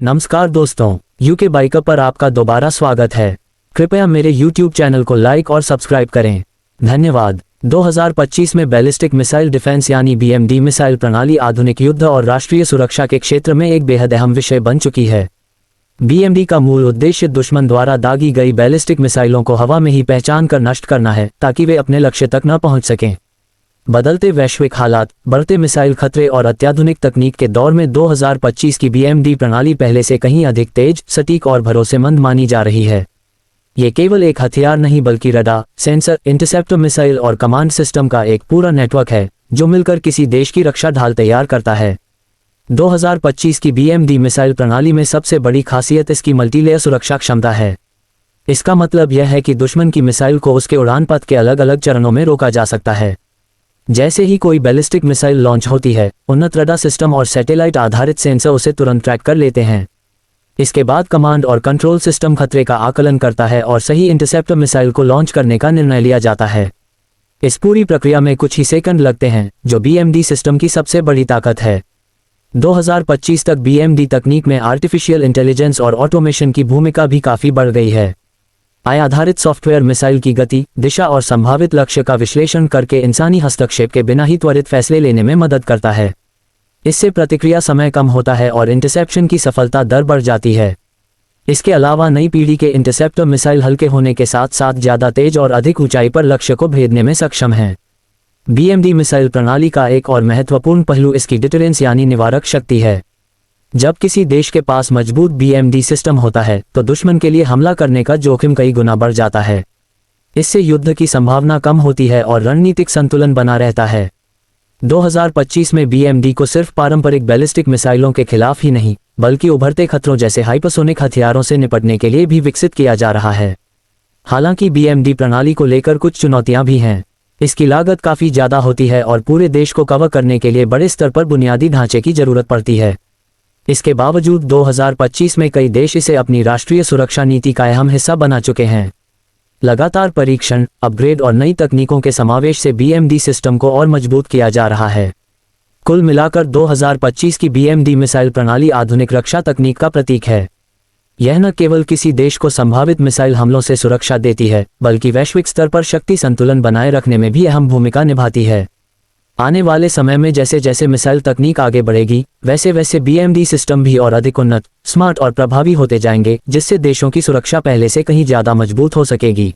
नमस्कार दोस्तों, UK biker पर आपका दोबारा स्वागत है। कृपया मेरे YouTube चैनल को लाइक और सब्सक्राइब करें। धन्यवाद। 2025 में बैलिस्टिक मिसाइल डिफेंस यानी BMD मिसाइल प्रणाली आधुनिक युद्ध और राष्ट्रीय सुरक्षा के क्षेत्र में एक बेहद अहम विषय बन चुकी है। BMD का मूल उद्देश्य दुश्मन द्वारा दागी गई बैलिस्टिक मिसाइलों को हवा में ही पहचान कर नष्ट करना है, ताकि वे अपने लक्ष्य तक न पहुंच सकें। बदलते वैश्विक हालात, बढ़ते मिसाइल खतरे और अत्याधुनिक तकनीक के दौर में 2025 की BMD प्रणाली पहले से कहीं अधिक तेज, सटीक और भरोसेमंद मानी जा रही है। ये केवल एक हथियार नहीं बल्कि रडार, सेंसर, इंटरसेप्टर मिसाइल और कमांड सिस्टम का एक पूरा नेटवर्क है, जो मिलकर किसी देश की रक्षा ढाल तैयार करता है। 2025 की BMD मिसाइल प्रणाली में सबसे बड़ी खासियत इसकी मल्टीलेयर सुरक्षा क्षमता है। इसका मतलब यह है कि दुश्मन की मिसाइल को उसके उड़ान पथ के अलग अलग चरणों में रोका जा सकता है। जैसे ही कोई बैलिस्टिक मिसाइल लॉन्च होती है, उन्नत रडार सिस्टम और सैटेलाइट आधारित सेंसर उसे तुरंत ट्रैक कर लेते हैं। इसके बाद कमांड और कंट्रोल सिस्टम खतरे का आकलन करता है और सही इंटरसेप्टर मिसाइल को लॉन्च करने का निर्णय लिया जाता है। इस पूरी प्रक्रिया में कुछ ही सेकंड लगते हैं, जो BMD सिस्टम की सबसे बड़ी ताकत है। 2025 तक BMD तकनीक में आर्टिफिशियल इंटेलिजेंस और ऑटोमेशन की भूमिका भी काफ़ी बढ़ गई है। AI आधारित सॉफ्टवेयर मिसाइल की गति, दिशा और संभावित लक्ष्य का विश्लेषण करके इंसानी हस्तक्षेप के बिना ही त्वरित फैसले लेने में मदद करता है। इससे प्रतिक्रिया समय कम होता है और इंटरसेप्शन की सफलता दर बढ़ जाती है। इसके अलावा नई पीढ़ी के इंटरसेप्टर मिसाइल हल्के होने के साथ साथ ज़्यादा तेज और अधिक ऊंचाई पर लक्ष्य को भेदने में सक्षम हैं। BMD मिसाइल प्रणाली का एक और महत्वपूर्ण पहलू इसकी डिटरेंस यानी निवारक शक्ति है। जब किसी देश के पास मजबूत BMD सिस्टम होता है, तो दुश्मन के लिए हमला करने का जोखिम कई गुना बढ़ जाता है। इससे युद्ध की संभावना कम होती है और रणनीतिक संतुलन बना रहता है। 2025 में BMD को सिर्फ पारंपरिक बैलिस्टिक मिसाइलों के खिलाफ ही नहीं, बल्कि उभरते खतरों जैसे हाइपरसोनिक हथियारों से निपटने के लिए भी विकसित किया जा रहा है। हालांकि BMD प्रणाली को लेकर कुछ चुनौतियां भी हैं। इसकी लागत काफ़ी ज़्यादा होती है और पूरे देश को कवर करने के लिए बड़े स्तर पर बुनियादी ढांचे की ज़रूरत पड़ती है। इसके बावजूद 2025 में कई देश इसे अपनी राष्ट्रीय सुरक्षा नीति का अहम हिस्सा बना चुके हैं। लगातार परीक्षण, अपग्रेड और नई तकनीकों के समावेश से BMD सिस्टम को और मजबूत किया जा रहा है। कुल मिलाकर 2025 की BMD मिसाइल प्रणाली आधुनिक रक्षा तकनीक का प्रतीक है। यह न केवल किसी देश को संभावित मिसाइल हमलों से सुरक्षा देती है, बल्कि वैश्विक स्तर पर शक्ति संतुलन बनाए रखने में भी अहम भूमिका निभाती है। आने वाले समय में जैसे जैसे मिसाइल तकनीक आगे बढ़ेगी, वैसे वैसे BMD सिस्टम भी और अधिक उन्नत, स्मार्ट और प्रभावी होते जाएंगे, जिससे देशों की सुरक्षा पहले से कहीं ज़्यादा मजबूत हो सकेगी।